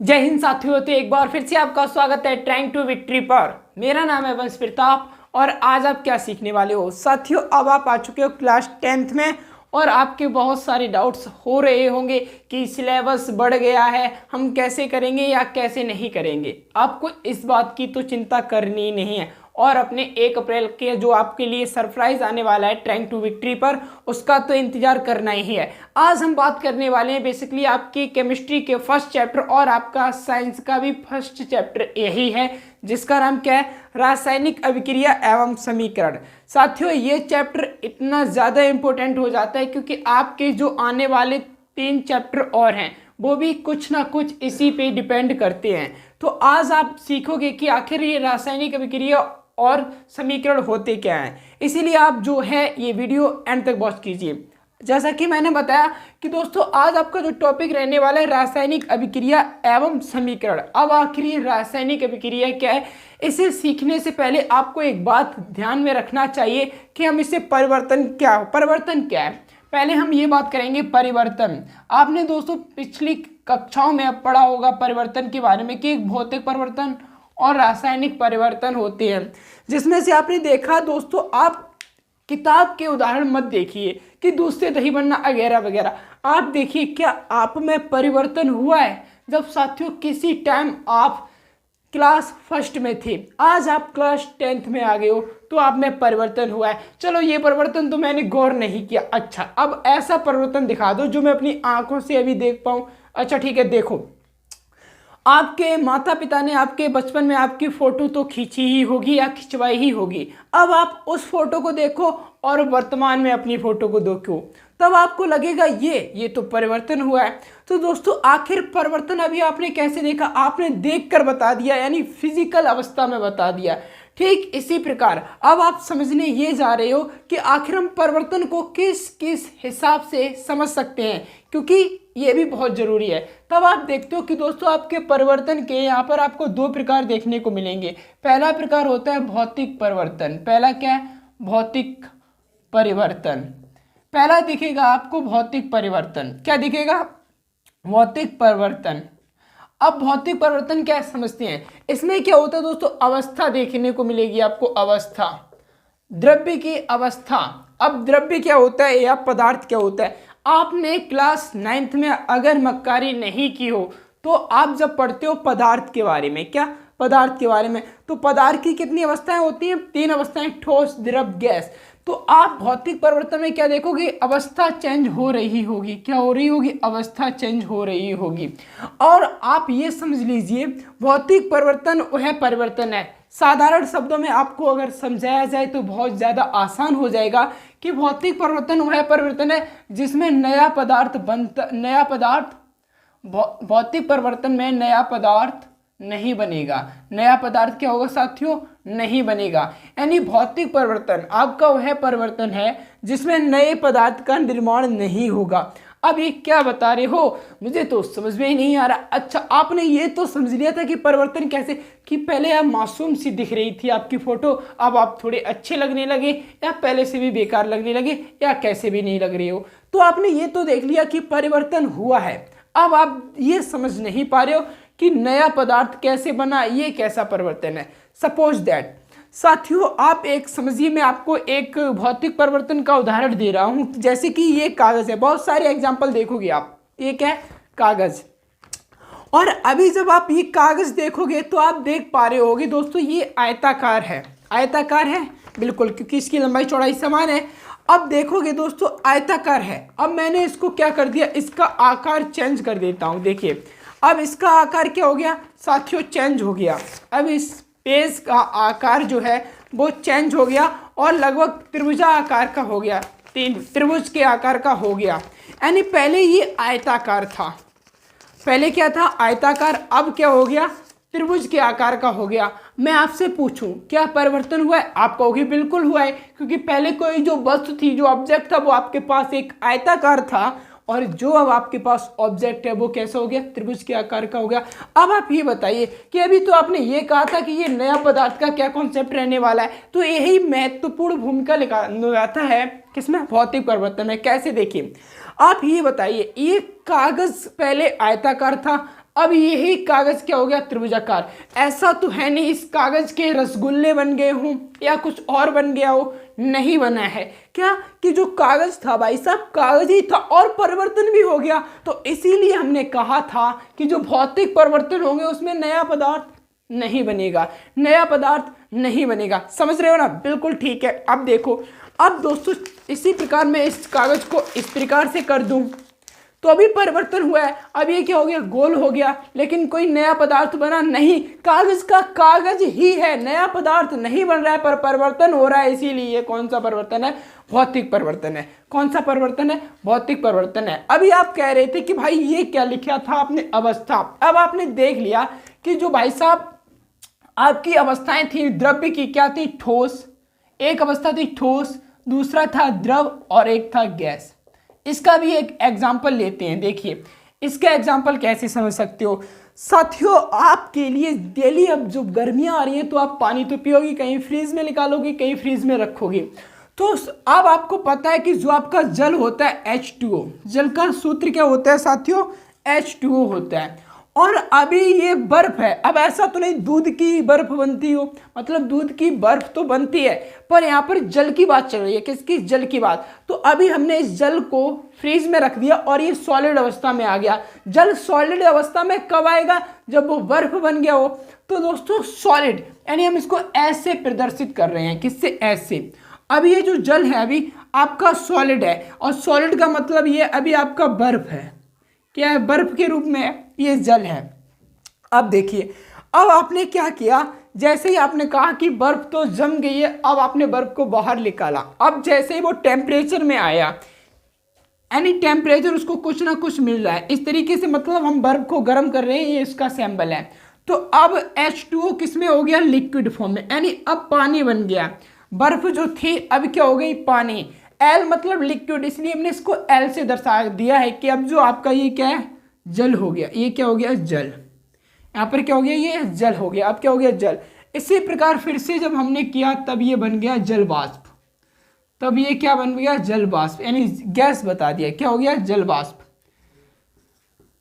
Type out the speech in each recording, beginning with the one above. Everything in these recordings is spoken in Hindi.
जय हिंद साथियों। तो एक बार फिर से आपका स्वागत है ट्रैंक टू विक्ट्री पर। मेरा नाम है वंश प्रताप और आज आप क्या सीखने वाले हो साथियों। अब आप आ चुके हो क्लास 10th में और आपके बहुत सारे डाउट्स हो रहे होंगे कि सिलेबस बढ़ गया है, हम कैसे करेंगे या कैसे नहीं करेंगे। आपको इस बात की तो चिंता करनी नहीं है और अपने 1 अप्रैल के जो आपके लिए सरप्राइज आने वाला है ट्रैंक टू विक्ट्री पर, उसका तो इंतजार करना ही है। आज हम बात करने वाले हैं बेसिकली आपकी केमिस्ट्री के फर्स्ट चैप्टर और आपका साइंस का भी फर्स्ट चैप्टर यही है जिसका नाम क्या है, रासायनिक अभिक्रिया एवं समीकरण। साथियों ये चैप्टर इतना ज़्यादा इंपॉर्टेंट हो जाता है क्योंकि आपके जो आने वाले 3 चैप्टर और हैं वो भी कुछ ना कुछ इसी पे डिपेंड करते हैं। तो आज आप सीखोगे कि आखिर ये रासायनिक अभिक्रिया और समीकरण होते क्या हैं, इसीलिए आप जो है ये वीडियो एंड तक वॉच कीजिए। जैसा कि मैंने बताया कि दोस्तों आज आपका जो टॉपिक रहने वाला है रासायनिक अभिक्रिया एवं समीकरण। अब आखिर ये रासायनिक अभिक्रिया क्या है, इसे सीखने से पहले आपको एक बात ध्यान में रखना चाहिए कि हम इसे परिवर्तन क्या है। पहले हम ये बात करेंगे परिवर्तन। आपने दोस्तों पिछली कक्षाओं में अब पढ़ा होगा परिवर्तन के बारे में कि एक भौतिक परिवर्तन और रासायनिक परिवर्तन होते हैं, जिसमें से आपने देखा दोस्तों, आप किताब के उदाहरण मत देखिए कि दूध से दही बनना वगैरह वगैरह। आप देखिए क्या आप में परिवर्तन हुआ है। जब साथियों किसी टाइम आप क्लास फर्स्ट में थे, आज आप क्लास 10th में आ गए हो तो आप में परिवर्तन हुआ है। चलो ये परिवर्तन तो मैंने गौर नहीं किया, अच्छा अब ऐसा परिवर्तन दिखा दो जो मैं अपनी आंखों से अभी देख पाऊँ। अच्छा ठीक है, देखो आपके माता पिता ने आपके बचपन में आपकी फ़ोटो तो खींची ही होगी या खिंचवाई ही होगी। अब आप उस फोटो को देखो और वर्तमान में अपनी फ़ोटो को देखो, तब आपको लगेगा ये तो परिवर्तन हुआ है। तो दोस्तों आखिर परिवर्तन अभी आपने कैसे देखा, आपने देखकर बता दिया, यानी फिजिकल अवस्था में बता दिया। ठीक इसी प्रकार अब आप समझने ये जा रहे हो कि आखिर हम परिवर्तन को किस किस हिसाब से समझ सकते हैं, क्योंकि ये भी बहुत ज़रूरी है। तब आप देखते हो कि दोस्तों आपके परिवर्तन के यहाँ पर आपको 2 प्रकार देखने को मिलेंगे। पहला प्रकार होता है भौतिक परिवर्तन। पहला क्या है, भौतिक परिवर्तन। पहला दिखेगा आपको भौतिक परिवर्तन। क्या दिखेगा, भौतिक परिवर्तन। अब भौतिक परिवर्तन क्या समझते हैं, इसमें क्या होता है दोस्तों, अवस्था देखने को मिलेगी आपको, अवस्था, द्रव्य की अवस्था। अब द्रव्य क्या होता है या पदार्थ क्या होता है, आपने क्लास 9th में अगर मक्कारी नहीं की हो तो आप जब पढ़ते हो पदार्थ के बारे में, क्या पदार्थ के बारे में, तो पदार्थ की कितनी अवस्थाएं होती हैं, 3 अवस्थाएं, ठोस, द्रव, गैस। तो आप भौतिक परिवर्तन में क्या देखोगे, अवस्था चेंज हो रही होगी। क्या हो रही होगी, अवस्था चेंज हो रही होगी। और आप ये समझ लीजिए भौतिक परिवर्तन वह परिवर्तन है, साधारण शब्दों में आपको अगर समझाया जाए तो बहुत ज़्यादा आसान हो जाएगा कि भौतिक परिवर्तन वह परिवर्तन है जिसमें नया पदार्थ बनता, नया पदार्थ, भौतिक परिवर्तन में नया पदार्थ नहीं बनेगा। नया पदार्थ क्या होगा साथियों, नहीं बनेगा। यानी भौतिक परिवर्तन आपका वह परिवर्तन है जिसमें नए पदार्थ का निर्माण नहीं होगा। अब ये क्या बता रहे हो, मुझे तो समझ में ही नहीं आ रहा। अच्छा आपने ये तो समझ लिया था कि परिवर्तन कैसे, कि पहले आप मासूम सी दिख रही थी आपकी फ़ोटो, अब आप थोड़े अच्छे लगने लगे या पहले से भी बेकार लगने लगे या कैसे भी नहीं लग रहे हो। तो आपने ये तो देख लिया कि परिवर्तन हुआ है। अब आप ये समझ नहीं पा रहे हो कि नया पदार्थ कैसे बना, ये कैसा परिवर्तन है। सपोज दैट साथियों आप एक समझिए, मैं आपको एक भौतिक परिवर्तन का उदाहरण दे रहा हूँ। जैसे कि ये कागज़ है, बहुत सारे एग्जाम्पल देखोगे आप, ये क्या है, कागज़। और अभी जब आप ये कागज़ देखोगे तो आप देख पा रहे होगे दोस्तों ये आयताकार है, आयताकार है बिल्कुल, क्योंकि इसकी लंबाई चौड़ाई समान है। अब देखोगे दोस्तों आयताकार है, अब मैंने इसको क्या कर दिया, इसका आकार चेंज कर देता हूँ। देखिए अब इसका आकार क्या हो गया साथियों, चेंज हो गया। अब इस पेज का आकार जो है वो चेंज हो गया और लगभग त्रिभुजा आकार का हो गया, 3 त्रिभुज के आकार का हो गया। यानी पहले ये आयताकार था, पहले क्या था, आयताकार, अब क्या हो गया, त्रिभुज के आकार का हो गया। मैं आपसे पूछूं क्या परिवर्तन हुआ है, आप कहोगे बिल्कुल हुआ है, क्योंकि पहले कोई जो वस्तु थी, जो ऑब्जेक्ट था, वो आपके पास एक आयताकार था और जो अब आपके पास ऑब्जेक्ट है वो कैसा हो गया, त्रिभुज के आकार का हो गया। अब आप ये बताइए कि अभी तो आपने ये कहा था कि ये नया पदार्थ का क्या कॉन्सेप्ट रहने वाला है, तो यही महत्वपूर्ण भूमिका निभाता है किसमें, भौतिक परिवर्तन में। कैसे, देखिए आप ये बताइए, ये कागज पहले आयताकार था, अब यही कागज क्या हो गया, त्रिभुजाकार। ऐसा तो है नहीं इस कागज के रसगुल्ले बन गए हों या कुछ और बन गया हो, नहीं बना है। क्या कि जो कागज था भाई साहब कागज ही था और परिवर्तन भी हो गया। तो इसीलिए हमने कहा था कि जो भौतिक परिवर्तन होंगे उसमें नया पदार्थ नहीं बनेगा, नया पदार्थ नहीं बनेगा। समझ रहे हो ना, बिल्कुल ठीक है। अब देखो, अब दोस्तों इसी प्रकार मैं इस कागज को इस प्रकार से कर दूं तो अभी परिवर्तन हुआ है। अब ये क्या हो गया, गोल हो गया, लेकिन कोई नया पदार्थ बना नहीं। कागज का कागज ही है, नया पदार्थ नहीं बन रहा है, पर परिवर्तन हो रहा है। इसीलिए ये कौन सा परिवर्तन है, भौतिक परिवर्तन है। कौन सा परिवर्तन है, भौतिक परिवर्तन है। अभी आप कह रहे थे कि भाई ये क्या लिखा था आपने, अवस्था। अब आपने देख लिया कि जो भाई साहब आपकी अवस्थाएं थी द्रव्य की, क्या थी, ठोस। एक अवस्था थी ठोस, दूसरा था द्रव और एक था गैस। इसका भी एक एग्जाम्पल लेते हैं। देखिए इसका एग्जाम्पल कैसे समझ सकते हो साथियों, आपके लिए डेली अब जो गर्मियां आ रही हैं तो आप पानी तो पियोगे, कहीं फ्रीज में निकालोगे, कहीं फ्रीज में रखोगे। तो अब आपको पता है कि जो आपका जल होता है H2O, जल का सूत्र क्या होता है साथियों, H2O होता है। और अभी ये बर्फ है। अब ऐसा तो नहीं दूध की बर्फ बनती हो, मतलब दूध की बर्फ तो बनती है, पर यहाँ पर जल की बात चल रही है। किसकी, जल की बात। तो अभी हमने इस जल को फ्रीज में रख दिया और ये सॉलिड अवस्था में आ गया। जल सॉलिड अवस्था में कब आएगा, जब वो बर्फ बन गया हो। तो दोस्तों सॉलिड यानी हम इसको ऐसे प्रदर्शित कर रहे हैं, किससे, ऐसे। अब ये जो जल है अभी आपका सॉलिड है, और सॉलिड का मतलब ये अभी आपका बर्फ है। क्या है, बर्फ के रूप में ये जल है। अब देखिए, अब आपने क्या किया, जैसे ही आपने कहा कि बर्फ तो जम गई है, अब आपने बर्फ को बाहर निकाला। अब जैसे ही वो टेम्परेचर में आया, यानी टेम्परेचर उसको कुछ ना कुछ मिल रहा है, इस तरीके से मतलब हम बर्फ को गर्म कर रहे हैं, ये इसका सैंपल है। तो अब H2O किस में हो गया, लिक्विड फॉर्म में, यानी अब पानी बन गया। बर्फ जो थी अब क्या हो गई, पानी। L मतलब लिक्विड, इसलिए हमने इसको L से दर्शा दिया है कि अब जो आपका ये क्या है, जल हो गया। ये क्या हो गया, जल। यहाँ पर क्या हो गया, ये जल हो गया। अब क्या हो गया, जल। इसी प्रकार फिर से जब हमने किया तब ये बन गया जल वाष्प। तब ये क्या बन गया, जल वाष्प, यानी गैस बता दिया। क्या हो गया, जल वाष्प।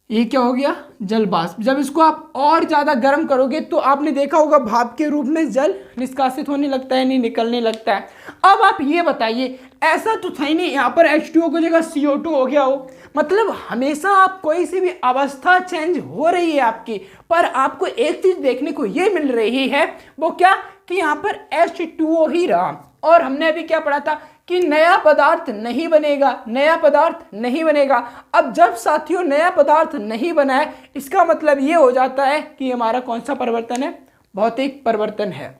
ये क्या हो गया, जल वाष्प। जब इसको आप और ज्यादा गर्म करोगे तो आपने देखा होगा भाप के रूप में जल निष्कासित होने लगता है, नहीं निकलने लगता है। अब आप ये बताइए, ऐसा तो था ही नहीं यहाँ पर H2O की जगह CO2 हो गया हो। मतलब हमेशा आप कोई सी भी अवस्था चेंज हो रही है आपकी, पर आपको एक चीज देखने को ये मिल रही है, वो क्या, कि यहाँ पर H2O ही रहा। और हमने अभी क्या पढ़ा था कि नया पदार्थ नहीं बनेगा, नया पदार्थ नहीं बनेगा। अब जब साथियों नया पदार्थ नहीं बना है, इसका मतलब ये हो जाता है कि हमारा कौन सा परिवर्तन है, भौतिक परिवर्तन है।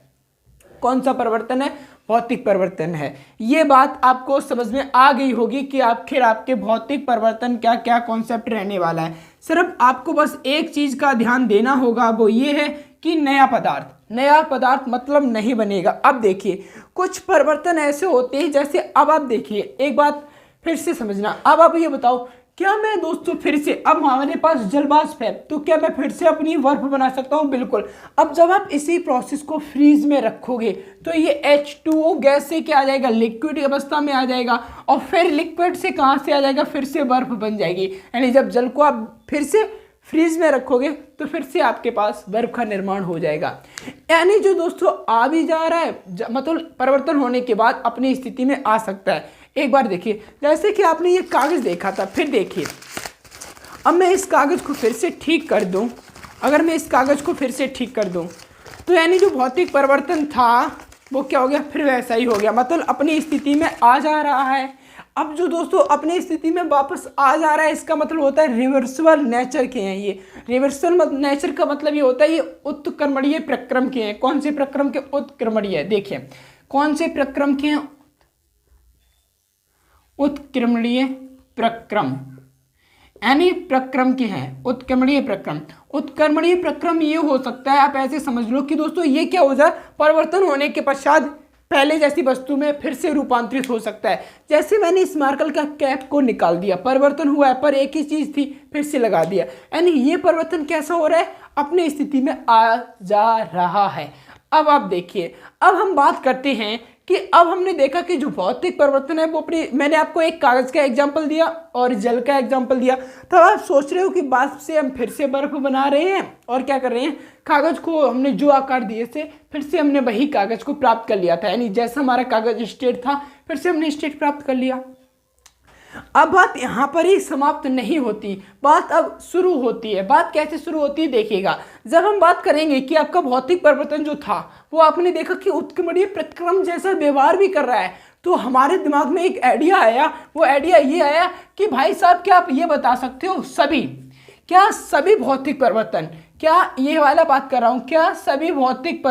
कौन सा परिवर्तन है, भौतिक परिवर्तन है। ये बात आपको समझ में आ गई होगी कि आखिर आपके भौतिक परिवर्तन क्या क्या कॉन्सेप्ट रहने वाला है। सिर्फ आपको बस एक चीज का ध्यान देना होगा, वो ये है कि नया पदार्थ, नया पदार्थ मतलब नहीं बनेगा। अब देखिए कुछ परिवर्तन ऐसे होते हैं, जैसे अब आप देखिए, एक बात फिर से समझना। अब आप ये बताओ, क्या मैं दोस्तों फिर से, अब हमारे पास जल वाष्प है, तो क्या मैं फिर से अपनी बर्फ बना सकता हूँ? बिल्कुल। अब जब आप इसी प्रोसेस को फ्रीज में रखोगे तो ये H2O गैस से क्या आ जाएगा, लिक्विड अवस्था में आ जाएगा, और फिर लिक्विड से कहाँ से आ जाएगा, फिर से बर्फ बन जाएगी। यानी जब जल को आप फिर से फ्रीज में रखोगे तो फिर से आपके पास बर्फ का निर्माण हो जाएगा। यानी जो दोस्तों आ भी जा रहा है, मतलब परिवर्तन होने के बाद अपनी स्थिति में आ सकता है। एक बार देखिए, जैसे कि आपने ये कागज देखा था, फिर देखिए अब मैं इस कागज को फिर से ठीक कर दूं। अगर मैं इस कागज को फिर से ठीक कर दूं तो यानी जो भौतिक परिवर्तन था वो क्या हो गया, फिर वैसा ही हो गया, मतलब अपनी स्थिति में आ जा रहा है। अब जो दोस्तों अपनी स्थिति में वापस आ जा रहा है, इसका मतलब होता है रिवर्सिबल नेचर के हैं ये। रिवर्सिबल नेचर का मतलब ये होता है ये उत्क्रमणीय प्रक्रम के हैं। कौन से प्रक्रम के, उत्क्रमणीय। देखिए कौन से प्रक्रम के हैं, उत्क्रमणीय प्रक्रम, यानी प्रक्रम के हैं, उत्क्रमणीय प्रक्रम। उत्क्रमणीय प्रक्रम ये हो सकता है, आप ऐसे समझ लो कि दोस्तों ये क्या हो जाए, परिवर्तन होने के पश्चात पहले जैसी वस्तु में फिर से रूपांतरित हो सकता है। जैसे मैंने इस मार्कर का कैप को निकाल दिया, परिवर्तन हुआ है, पर एक ही चीज थी, फिर से लगा दिया, यानी ये परिवर्तन कैसा हो रहा है, अपनी स्थिति में आ जा रहा है। अब आप देखिए, अब हम बात करते हैं कि अब हमने देखा कि जो भौतिक परिवर्तन है वो अपनी, मैंने आपको एक कागज का एग्जांपल दिया और जल का एग्जांपल दिया, तो आप सोच रहे हो कि बाष्प से हम फिर से बर्फ बना रहे हैं और क्या कर रहे हैं, कागज को हमने जो आकार दिए थे फिर से हमने वही कागज को प्राप्त कर लिया था, यानी जैसा हमारा कागज स्टेट था फिर से हमने स्टेट प्राप्त कर लिया। अब बात यहाँ पर ही समाप्त नहीं होती, बात अब शुरू होती है। बात कैसे शुरू होती है देखिएगा, जब हम बात करेंगे कि आपका भौतिक परिवर्तन जो था वो आपने देखा कि उत्क्रमणीय प्रतिक्रम जैसा व्यवहार भी कर रहा है, तो हमारे दिमाग में एक आइडिया आया। वो आइडिया ये आया कि भाई साहब क्या आप ये बता सकते हो सभी भौतिक परिवर्तन, क्या ये वाला बात कर रहा हूँ, क्या सभी भौतिक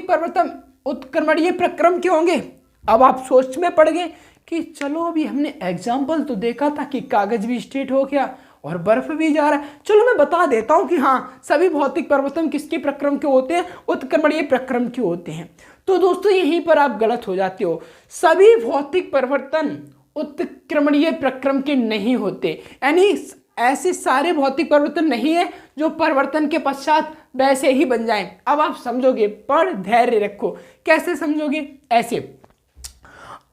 परिवर्तन उत्क्रमणीय प्रक्रम के होंगे। अब आप सोच में पड़ गए कि चलो अभी हमने एग्जाम्पल तो देखा था कि कागज भी स्ट्रेट हो गया और बर्फ भी जा रहा है, चलो मैं बता देता हूं कि हाँ सभी भौतिक परिवर्तन किसके प्रक्रम के होते हैं, उत्क्रमणीय प्रक्रम के होते हैं। तो दोस्तों यहीं पर आप गलत हो जाते हो, सभी भौतिक परिवर्तन उत्क्रमणीय प्रक्रम के नहीं होते, यानी ऐसे सारे भौतिक परिवर्तन नहीं है जो परिवर्तन के पश्चात वैसे ही बन जाएं। अब आप समझोगे, पर धैर्य रखो। कैसे समझोगे, ऐसे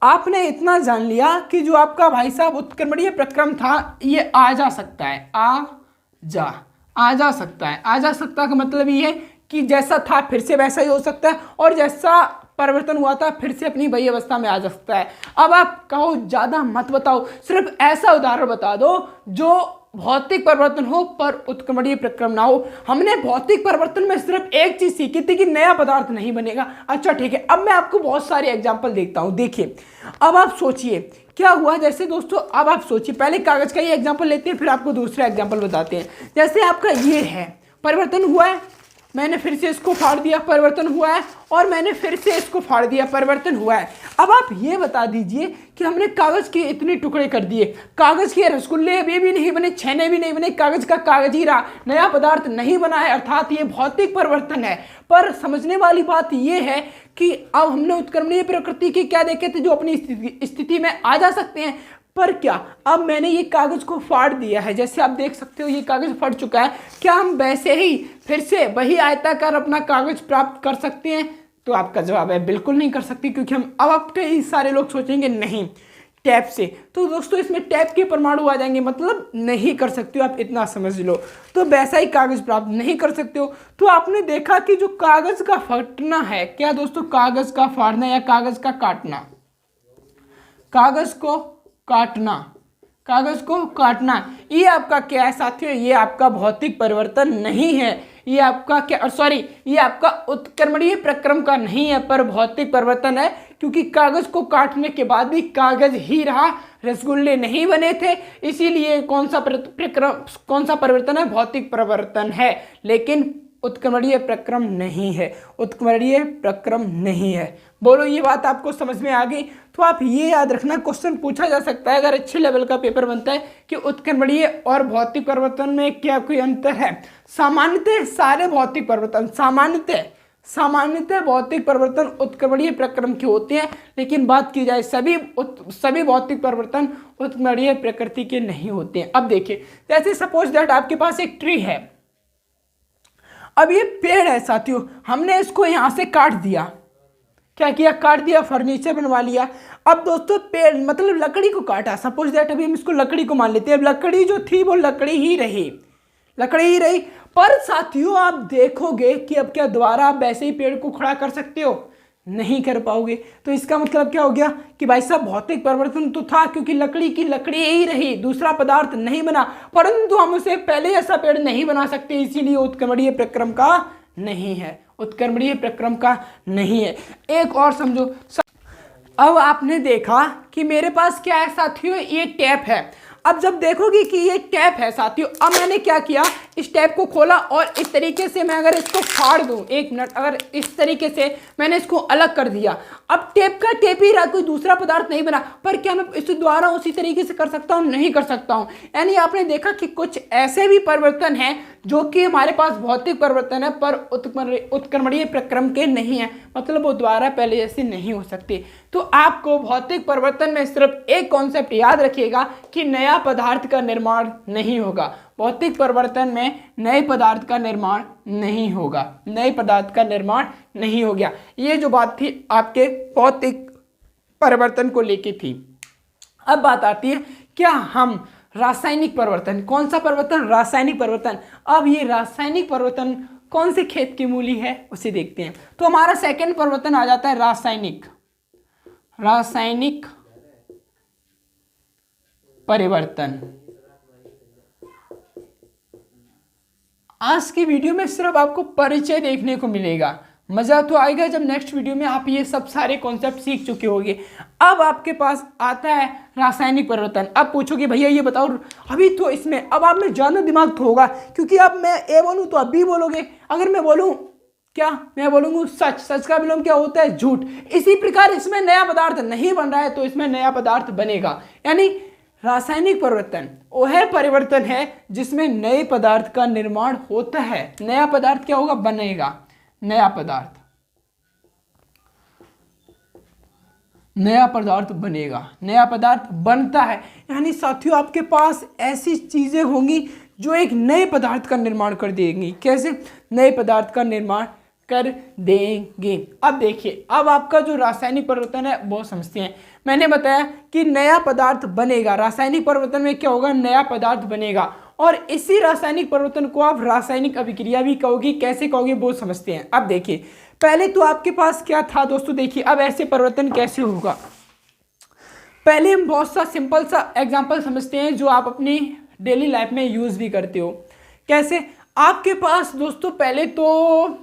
आपने इतना जान लिया कि जो आपका भाई साहब उत्क्रमणीय प्रक्रम था ये आ जा सकता है, आ जा सकता का मतलब ये है कि जैसा था फिर से वैसा ही हो सकता है और जैसा परिवर्तन हुआ था फिर से अपनी वही अवस्था में आ जा सकता है। अब आप कहो ज़्यादा मत बताओ, सिर्फ ऐसा उदाहरण बता दो जो भौतिक परिवर्तन हो पर उत्क्रमणीय प्रक्रम ना हो। हमने भौतिक परिवर्तन में सिर्फ एक चीज सीखी थी कि नया पदार्थ नहीं बनेगा। अच्छा ठीक है, अब मैं आपको बहुत सारे एग्जांपल देखता हूं। देखिए अब आप सोचिए क्या हुआ, जैसे दोस्तों अब आप सोचिए, पहले कागज का ये एग्जांपल लेते हैं फिर आपको दूसरा एग्जांपल बताते हैं। जैसे आपका ये है, परिवर्तन हुआ है, मैंने फिर से इसको फाड़ दिया, परिवर्तन हुआ है, और मैंने फिर से इसको फाड़ दिया, परिवर्तन हुआ है। अब आप ये बता दीजिए कि हमने कागज के इतने टुकड़े कर दिए, कागज के रसगुल्ले अभी भी नहीं बने, छेने भी नहीं बने, कागज का कागज ही रहा, नया पदार्थ नहीं बना है, अर्थात ये भौतिक परिवर्तन है। पर समझने वाली बात ये है कि अब हमने उत्क्रमणीय प्रकृति के क्या देखे थे, जो अपनी स्थिति में आ जा सकते हैं। पर क्या अब मैंने ये कागज को फाड़ दिया है, जैसे आप देख सकते हो ये कागज फट चुका है, क्या हम वैसे ही फिर से वही आयताकार अपना कागज प्राप्त कर सकते हैं? तो आपका जवाब है बिल्कुल नहीं कर सकते, क्योंकि हम अब कई सारे लोग सोचेंगे नहीं टैप से, तो दोस्तों इसमें टैप के परमाणु आ जाएंगे, मतलब नहीं कर सकते हो, आप इतना समझ लो। तो वैसा ही कागज प्राप्त नहीं कर सकते हो। तो आपने देखा कि जो कागज का फटना है, क्या दोस्तों कागज का फाड़ना या कागज का काटना, कागज को काटना, ये आपका क्या है साथियों, ये आपका भौतिक परिवर्तन नहीं है, ये आपका क्या, सॉरी, ये आपका उत्क्रमणीय प्रक्रम का नहीं है, पर भौतिक परिवर्तन है, क्योंकि कागज को काटने के बाद भी कागज ही रहा, रसगुल्ले नहीं बने थे, इसीलिए कौन सा परिवर्तन है, भौतिक परिवर्तन है, लेकिन उत्क्रमणीय प्रक्रम नहीं है, उत्क्रमणीय प्रक्रम नहीं है। बोलो ये बात आपको समझ में आ गई? तो आप ये याद रखना, क्वेश्चन पूछा जा सकता है अगर अच्छे लेवल का पेपर बनता है कि उत्क्रमणीय और भौतिक परिवर्तन में क्या कोई अंतर है। सामान्यतः सारे भौतिक परिवर्तन, सामान्यतः भौतिक परिवर्तन उत्क्रमणीय प्रक्रम के होते हैं, लेकिन बात की जाए सभी भौतिक परिवर्तन उत्क्रमणीय प्रकृति के नहीं होते हैं। अब देखिए, जैसे सपोज दैट आपके पास एक ट्री है, अब ये पेड़ है साथियों, हमने इसको यहां से काट दिया, क्या किया, काट दिया, फर्नीचर बनवा लिया। अब दोस्तों पेड़ मतलब लकड़ी को काटा, सपोज दैट अभी हम इसको लकड़ी को मान लेते हैं, अब लकड़ी जो थी वो लकड़ी ही रही, पर साथियों आप देखोगे कि अब क्या दोबारा आप वैसे ही पेड़ को खड़ा कर सकते हो? नहीं कर पाओगे। तो इसका मतलब क्या हो गया कि भाई साहब भौतिक परिवर्तन तो था, क्योंकि लकड़ी की लकड़ी ही रही, दूसरा पदार्थ नहीं बना, परंतु हम उसे पहले ऐसा पेड़ नहीं बना सकते, इसीलिए उत्क्रमणीय प्रक्रम का नहीं है, उत्क्रमणीय प्रक्रम का नहीं है। एक और समझो, अब आपने देखा कि मेरे पास क्या है साथियों, ये टैप है। अब जब देखोगे कि ये टैप है साथियों, अब मैंने क्या किया, इस टैप को खोला और इस तरीके से मैं अगर इसको फाड़ दूं, एक मिनट, अगर इस तरीके से मैंने इसको अलग कर दिया, अब टेप का टेप ही रहा, कोई दूसरा पदार्थ नहीं बना। पर क्या मैं इसे दोबारा उसी तरीके से कर सकता हूं? नहीं कर सकता हूं। यानी आपने देखा कि कुछ ऐसे भी परिवर्तन हैं जो कि हमारे पास भौतिक परिवर्तन है पर उत्क्रमणीय प्रक्रम के नहीं है, मतलब वो दोबारा पहले जैसे नहीं हो सकते। तो आपको भौतिक परिवर्तन में सिर्फ एक कॉन्सेप्ट याद रखिएगा कि नया पदार्थ का निर्माण नहीं होगा, भौतिक परिवर्तन में नए पदार्थ का निर्माण नहीं होगा, नए पदार्थ का निर्माण नहीं हो गया। ये जो बात थी आपके भौतिक परिवर्तन को लेके थी। अब बात आती है क्या हम रासायनिक परिवर्तन, कौन सा परिवर्तन, रासायनिक परिवर्तन। अब ये रासायनिक परिवर्तन कौन से खेत की मूली है उसे देखते हैं। तो हमारा सेकंड परिवर्तन आ जाता है रासायनिक परिवर्तन। आज की वीडियो में सिर्फ आपको परिचय देखने को मिलेगा, मजा तो आएगा जब नेक्स्ट वीडियो में आप ये सब सारे कॉन्सेप्ट सीख चुके होंगे। अब आपके पास आता है रासायनिक परिवर्तन। अब पूछोगे भैया ये बताओ अभी तो इसमें, अब आप में ज़्यादा दिमाग तो होगा, क्योंकि अब मैं ए बोलूँ तो अब भी बोलोगे, अगर मैं बोलूँ क्या, मैं बोलूँगा सच, सच का विलोम क्या होता है, झूठ। इसी प्रकार इसमें नया पदार्थ नहीं बन रहा है तो इसमें नया पदार्थ बनेगा। यानी रासायनिक परिवर्तन वह परिवर्तन है जिसमें नए पदार्थ का निर्माण होता है। नया पदार्थ क्या होगा, बनेगा, नया पदार्थ बनेगा, नया पदार्थ बनता है। यानी साथियों आपके पास ऐसी चीजें होंगी जो एक नए पदार्थ का निर्माण कर देंगी। कैसे, नए पदार्थ का निर्माण कर देंगे। अब देखिए, अब आपका जो रासायनिक परिवर्तन है वो समझते हैं। मैंने बताया कि नया पदार्थ बनेगा, रासायनिक परिवर्तन में क्या होगा, नया पदार्थ बनेगा, और इसी रासायनिक परिवर्तन को आप रासायनिक अभिक्रिया भी कहोगे। कैसे कहोगे वो समझते हैं। अब देखिए, पहले तो आपके पास क्या था दोस्तों, देखिए अब ऐसे परिवर्तन कैसे होगा। पहले हम बहुत सा सिंपल सा एग्जांपल समझते हैं जो आप अपनी डेली लाइफ में यूज भी करते हो। कैसे, आपके पास दोस्तों पहले तो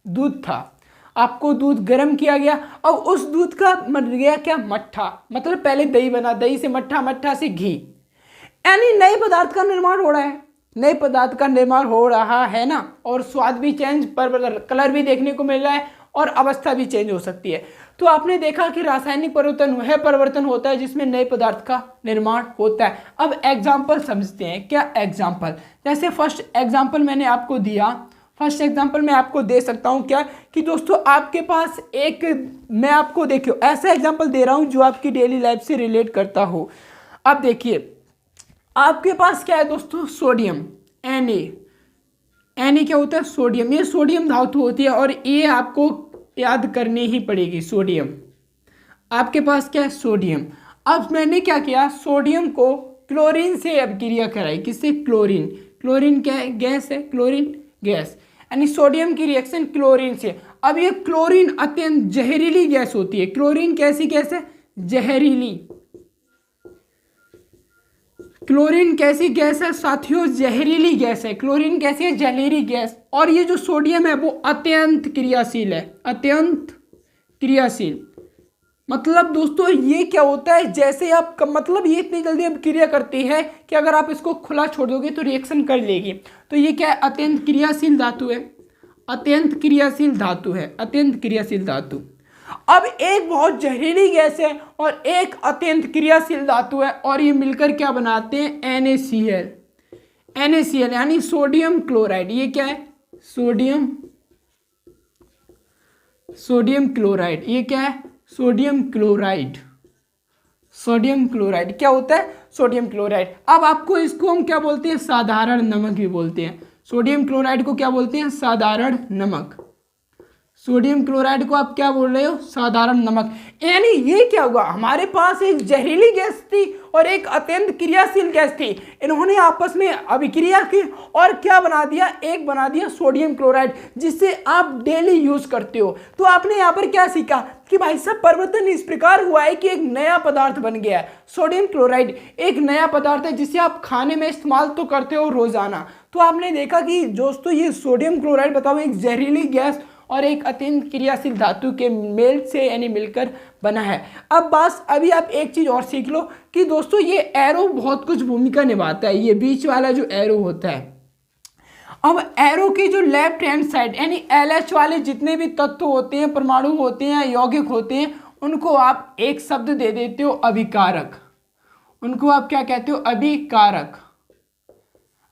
दूध था, आपको दूध गर्म किया गया, अब उस दूध का बन गया क्या, मट्ठा। मतलब पहले दही बना, दही से मट्ठा, मट्ठा से घी। यानी नए पदार्थ का निर्माण हो रहा है, नए पदार्थ का निर्माण हो रहा है ना। और स्वाद भी चेंज, पर कलर भी देखने को मिल रहा है और अवस्था भी चेंज हो सकती है। तो आपने देखा कि रासायनिक परिवर्तन वह परिवर्तन होता है जिसमें नए पदार्थ का निर्माण होता है। अब एग्जाम्पल समझते हैं। क्या एग्जाम्पल, जैसे फर्स्ट एग्जाम्पल मैंने आपको दिया, फर्स्ट एग्जाम्पल मैं आपको दे सकता हूँ क्या कि दोस्तों आपके पास एक, मैं आपको देखियो ऐसा एग्जाम्पल दे रहा हूँ जो आपकी डेली लाइफ से रिलेट करता हो। अब देखिए आपके पास क्या है दोस्तों, सोडियम, Na क्या होता है, सोडियम। ये सोडियम धातु होती है और ये आपको याद करनी ही पड़ेगी। सोडियम, आपके पास क्या है, सोडियम। अब मैंने क्या किया, सोडियम को क्लोरीन से अभिक्रिया कराई। किससे, क्लोरीन। क्लोरीन क्या है, गैस है, क्लोरीन गैस, यानी सोडियम की रिएक्शन क्लोरीन से। अब ये क्लोरीन अत्यंत जहरीली गैस होती है। क्लोरीन कैसी गैस है, जहरीली। क्लोरीन कैसी गैस है साथियों, जहरीली गैस है। क्लोरीन कैसी है, जहरीली गैस। और ये जो सोडियम है वो अत्यंत क्रियाशील है, अत्यंत क्रियाशील। मतलब दोस्तों ये क्या होता है, जैसे आप, मतलब ये इतनी जल्दी अब क्रिया करती है कि अगर आप इसको खुला छोड़ दोगे तो रिएक्शन कर लेगी। तो ये क्या है, अत्यंत क्रियाशील धातु है, अत्यंत क्रियाशील धातु है, अत्यंत क्रियाशील धातु। अब एक बहुत जहरीली गैस है और एक अत्यंत क्रियाशील धातु है, और ये मिलकर क्या बनाते हैं, NaCl, NaCl यानी सोडियम क्लोराइड। ये क्या है, सोडियम क्लोराइड। ये क्या है, सोडियम क्लोराइड। सोडियम क्लोराइड क्या होता है, सोडियम क्लोराइड। अब आपको इसको हम क्या बोलते हैं, साधारण नमक भी बोलते हैं। सोडियम क्लोराइड को क्या बोलते हैं, साधारण नमक। सोडियम क्लोराइड को आप क्या बोल रहे हो, साधारण नमक। यानी ये क्या हुआ, हमारे पास एक जहरीली गैस थी और एक अत्यंत क्रियाशील गैस थी। इन्होंने आपस में अभिक्रिया की और क्या बना दिया, एक बना दिया सोडियम क्लोराइड, जिससे आप डेली यूज करते हो। तो आपने यहाँ पर क्या सीखा कि भाई साहब परिवर्तन इस प्रकार हुआ है कि एक नया पदार्थ बन गया है। सोडियम क्लोराइड एक नया पदार्थ है जिसे आप खाने में इस्तेमाल तो करते हो रोजाना। तो आपने देखा कि दोस्तों ये सोडियम क्लोराइड बताओ एक जहरीली गैस और एक अत्यंत क्रियाशील धातु के मेल से यानी मिलकर बना है। अब बस अभी आप एक चीज और सीख लो कि दोस्तों ये एरो बहुत कुछ भूमिका निभाता है। ये बीच वाला जो एरो होता है, अब एरो के जो लेफ्ट हैंड साइड यानी LH वाले जितने भी तत्व होते हैं, परमाणु होते हैं, यौगिक होते हैं, उनको आप एक शब्द दे देते हो, अभिकारक। उनको आप क्या कहते हो, अभिकारक।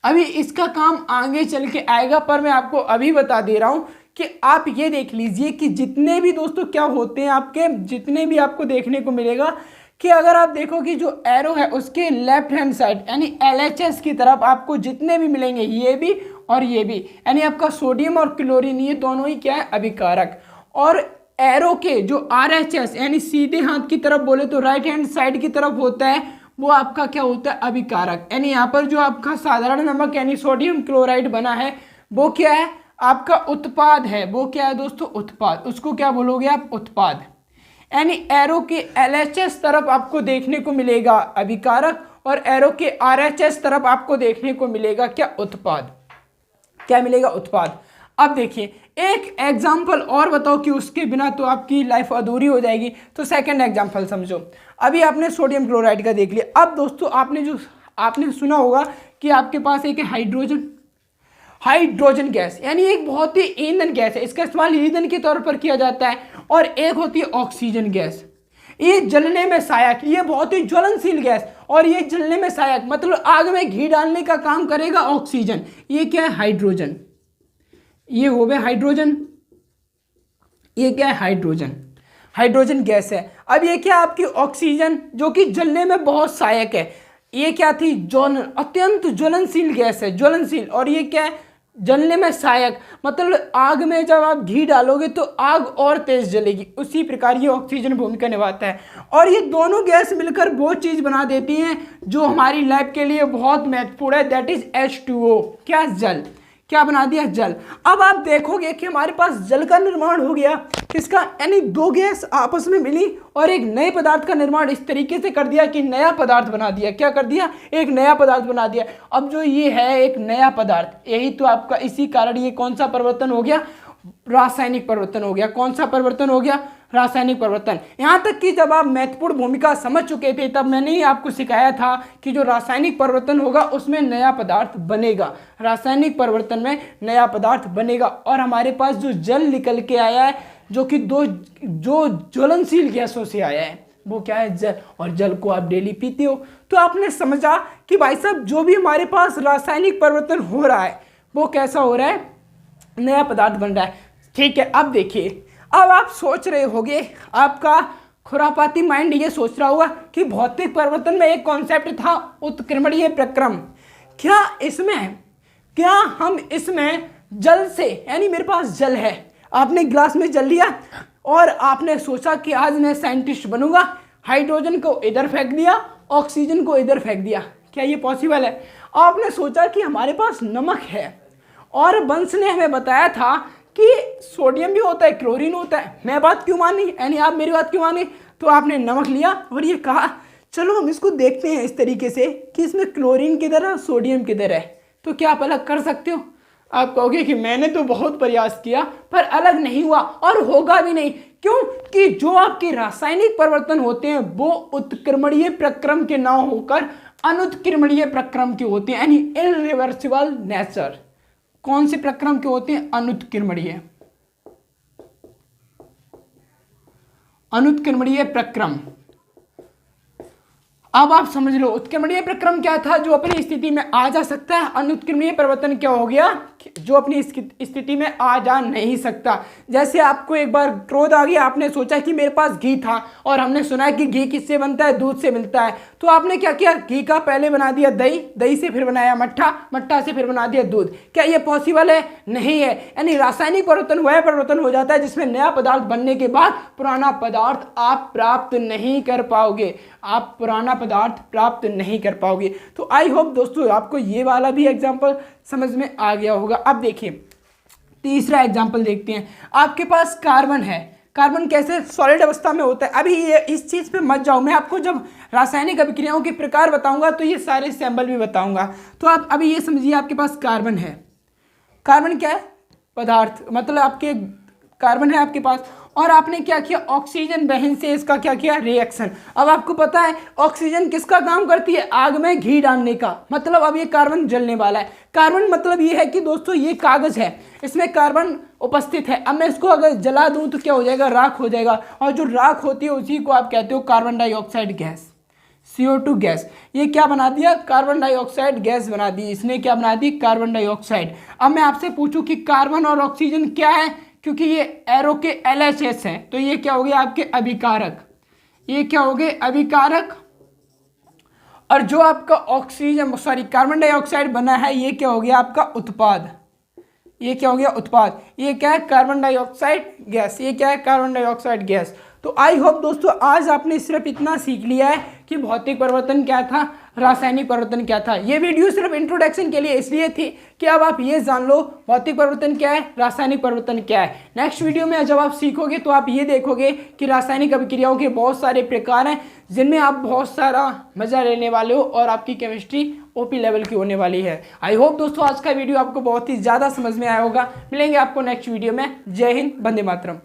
अभी इसका काम आगे चल के आएगा, पर मैं आपको अभी बता दे रहा हूं कि आप ये देख लीजिए कि जितने भी दोस्तों क्या होते हैं आपके, जितने भी आपको देखने को मिलेगा कि अगर आप देखो कि जो एरो है उसके लेफ्ट हैंड साइड यानी LHS की तरफ आपको जितने भी मिलेंगे, ये भी और ये भी, यानी आपका सोडियम और क्लोरीन, ये दोनों ही क्या है, अभिकारक। और एरो के जो RHS यानी सीधे हाथ की तरफ बोले तो राइट हैंड साइड की तरफ होता है, वो आपका क्या होता है, अभिकारक। यानी यहाँ पर जो आपका साधारण नमक यानी सोडियम क्लोराइड बना है वो क्या है, आपका उत्पाद है। वो क्या है दोस्तों, उत्पाद। उसको क्या बोलोगे आप, उत्पाद। यानी एरो के LHS तरफ आपको देखने को मिलेगा अभिकारक और एरो के RHS तरफ आपको देखने को मिलेगा क्या, उत्पाद। क्या मिलेगा, उत्पाद। अब देखिए एक एग्जाम्पल और बताओ कि उसके बिना तो आपकी लाइफ अधूरी हो जाएगी। तो सेकंड एग्जाम्पल समझो। अभी आपने सोडियम क्लोराइड का देख लिया। अब दोस्तों आपने सुना होगा कि आपके पास एक हाइड्रोजन गैस, यानी एक बहुत ही ईंधन गैस है, इसका इस्तेमाल ईंधन के तौर पर किया जाता है। और एक होती है ऑक्सीजन गैस, ये जलने में सहायक, ये बहुत ही ज्वलनशील गैस। और ये जलने में सहायक मतलब आग में घी डालने का काम करेगा ऑक्सीजन। ये क्या है, हाइड्रोजन। ये हो गया हाइड्रोजन, ये क्या है, हाइड्रोजन गैस है। अब ये क्या, आपकी ऑक्सीजन जो कि जलने में बहुत सहायक है, ये क्या थी, अत्यंत ज्वलनशील गैस है, ज्वलनशील। और ये क्या है, जलने में सहायक मतलब आग में जब आप घी डालोगे तो आग और तेज जलेगी, उसी प्रकार ये ऑक्सीजन भूमिका निभाता है। और ये दोनों गैस मिलकर वो चीज़ बना देती हैं जो हमारी लाइफ के लिए बहुत महत्वपूर्ण है, दैट इज H2O। क्या, जल। क्या बना दिया, जल। अब आप देखोगे कि हमारे पास जल का निर्माण हो गया, किसका, यानी दो गैस आपस में मिली और एक नए पदार्थ का निर्माण इस तरीके से कर दिया कि नया पदार्थ बना दिया। क्या कर दिया, एक नया पदार्थ बना दिया। अब जो ये है एक नया पदार्थ, यही तो आपका, इसी कारण ये कौन सा परिवर्तन हो गया, रासायनिक परिवर्तन हो गया। कौन सा परिवर्तन हो गया, रासायनिक परिवर्तन। यहाँ तक कि जब आप महत्वपूर्ण भूमिका समझ चुके थे तब मैंने ही आपको सिखाया था कि जो रासायनिक परिवर्तन होगा उसमें नया पदार्थ बनेगा, रासायनिक परिवर्तन में नया पदार्थ बनेगा। और हमारे पास जो जल निकल के आया है जो कि जो ज्वलनशील गैसों से आया है, वो क्या है, जल। और जल को आप डेली पीते हो। तो आपने समझा कि भाई साहब जो भी हमारे पास रासायनिक परिवर्तन हो रहा है वो कैसा हो रहा है, नया पदार्थ बन रहा है। ठीक है, अब देखिए, अब आप सोच रहे होंगे, आपका खुरापाती माइंड ये सोच रहा होगा कि भौतिक परिवर्तन में एक कॉन्सेप्ट था उत्क्रमणीय प्रक्रम। क्या हम इसमें जल से, यानी मेरे पास जल है, आपने गिलास में जल लिया और आपने सोचा कि आज मैं साइंटिस्ट बनूंगा, हाइड्रोजन को इधर फेंक दिया, ऑक्सीजन को इधर फेंक दिया। क्या ये पॉसिबल है? आपने सोचा कि हमारे पास नमक है और वंश ने हमें बताया था कि सोडियम भी होता है, क्लोरीन होता है। मैं बात क्यों मानी, यानी आप मेरी बात क्यों माने? तो आपने नमक लिया और ये कहा चलो हम इसको देखते हैं इस तरीके से कि इसमें क्लोरीन किधर है, सोडियम किधर है। तो क्या आप अलग कर सकते हो? आप कहोगे कि मैंने तो बहुत प्रयास किया पर अलग नहीं हुआ और होगा भी नहीं। क्यों? कि जो आपके रासायनिक परिवर्तन होते हैं वो उत्क्रमणीय प्रक्रम के ना होकर अनुत्क्रमणीय प्रक्रम के होते हैं, यानी इररिवर्सिबल नेचर। कौन से प्रक्रम के होते हैं? अनुत्क्रमणीय प्रक्रम। अब आप समझ लो उत्क्रमणीय प्रक्रम क्या था, जो अपनी स्थिति में आ जा सकता है। अनुत्क्रमणीय परिवर्तन क्या हो गया, जो अपनी स्थिति में आ जा नहीं सकता। जैसे आपको एक बार क्रोध आ गया, आपने सोचा कि मेरे पास घी था और हमने सुना है कि घी किससे बनता है, दूध से मिलता है। तो आपने क्या किया, घी का पहले बना दिया दही, दही से फिर बनाया मट्ठा, मट्ठा से फिर बना दिया दूध। क्या ये पॉसिबल है? नहीं है। यानी रासायनिक परिवर्तन वह परिवर्तन हो जाता है जिसमें नया पदार्थ बनने के बाद पुराना पदार्थ आप प्राप्त नहीं कर पाओगे, आप पुराना पदार्थ प्राप्त नहीं कर पाओगे। तो आई होप दोस्तों आपको ये वाला भी एग्जांपल समझ में आ गया होगा। अब देखिए तीसरा एग्जांपल देखते हैं। आपके पास कार्बन है, कार्बन कैसे सॉलिड अवस्था में होता है। अभी ये इस चीज़ पे मत जाओ, मैं आपको जब रासायनिक अभिक्रियाओं के प्रकार बताऊंगा तो ये सारे सैंपल भी बताऊंगा। तो आप अभी ये समझिए आपके पास कार्बन है। कार्बन क्या है? पदार्थ, मतलब आपके कार्बन है आपके पास और आपने क्या किया, ऑक्सीजन बहन से इसका क्या किया, रिएक्शन। अब आपको पता है ऑक्सीजन किसका काम करती है, आग में घी डालने का। मतलब अब ये कार्बन जलने वाला है। कार्बन मतलब ये है कि दोस्तों ये कागज है, इसमें कार्बन उपस्थित है। अब मैं इसको अगर जला दूं तो क्या हो जाएगा, राख हो जाएगा। और जो राख होती है उसी को आप कहते हो carbon dioxide gas, CO2 gas. ये क्या बना दिया, कार्बन डाइऑक्साइड गैस बना दी। इसने क्या बना दी, कार्बन डाइऑक्साइड। अब मैं आपसे पूछूं कि कार्बन और ऑक्सीजन क्या है, क्योंकि ये एरो के LHS हैं तो ये क्या हो गया आपके अभिकारक। ये क्या हो गए अभिकारक, और जो आपका ऑक्सीजन कार्बन डाइऑक्साइड बना है ये क्या हो गया आपका उत्पाद। ये क्या हो गया उत्पाद। ये क्या है कार्बन डाइऑक्साइड गैस। ये क्या है कार्बन डाइऑक्साइड गैस। तो आई होप दोस्तों आज आपने सिर्फ इतना सीख लिया है कि भौतिक परिवर्तन क्या था, रासायनिक परिवर्तन क्या था। ये वीडियो सिर्फ इंट्रोडक्शन के लिए इसलिए थी कि अब आप ये जान लो भौतिक परिवर्तन क्या है, रासायनिक परिवर्तन क्या है। नेक्स्ट वीडियो में जब आप सीखोगे तो आप ये देखोगे कि रासायनिक अभिक्रियाओं के बहुत सारे प्रकार हैं जिनमें आप बहुत सारा मजा लेने वाले हो और आपकी केमिस्ट्री ओपी लेवल की होने वाली है। आई होप दोस्तों आज का वीडियो आपको बहुत ही ज़्यादा समझ में आया होगा। मिलेंगे आपको नेक्स्ट वीडियो में। जय हिंद, वंदे मातरम।